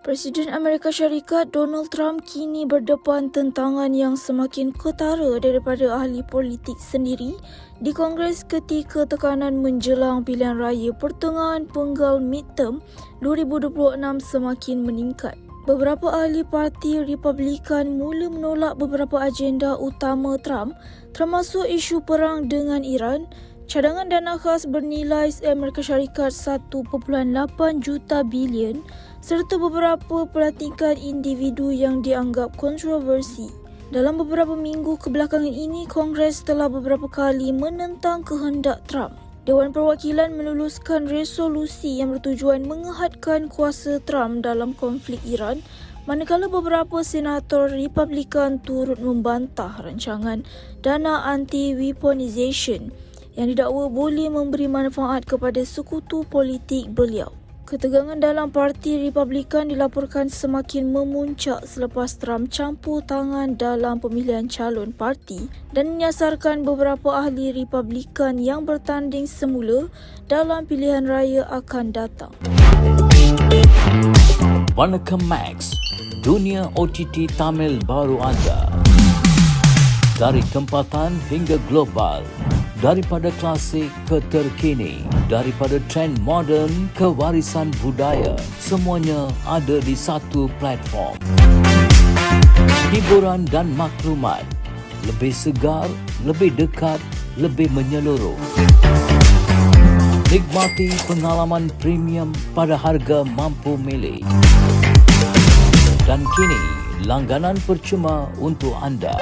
Presiden Amerika Syarikat Donald Trump kini berdepan tentangan yang semakin ketara daripada ahli politik sendiri di Kongres ketika tekanan menjelang pilihan raya pertengahan penggal midterm 2026 semakin meningkat. Beberapa ahli parti Republikan mula menolak beberapa agenda utama Trump, termasuk isu perang dengan Iran, cadangan dana khas bernilai Amerika Syarikat 1.8 juta bilion serta beberapa pelantikan individu yang dianggap kontroversi. Dalam beberapa minggu kebelakangan ini, Kongres telah beberapa kali menentang kehendak Trump. Dewan Perwakilan meluluskan resolusi yang bertujuan mengehadkan kuasa Trump dalam konflik Iran, manakala beberapa senator Republikan turut membantah rancangan dana anti-weaponization yang didakwa boleh memberi manfaat kepada sekutu politik beliau. Ketegangan dalam parti Republikan dilaporkan semakin memuncak selepas Trump campur tangan dalam pemilihan calon parti dan menyasarkan beberapa ahli Republikan yang bertanding semula dalam pilihan raya akan datang. Vanakkam Max, dunia OTT Tamil baru anda. Dari tempatan hingga global, daripada klasik ke terkini, daripada trend moden ke warisan budaya, semuanya ada di satu platform. Hiburan dan maklumat, lebih segar, lebih dekat, lebih menyeluruh. Nikmati pengalaman premium pada harga mampu milik. Dan kini, langganan percuma untuk anda.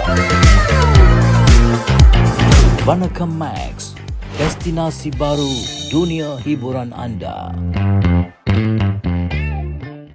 Vanakkam Max, destinasi baru dunia hiburan anda.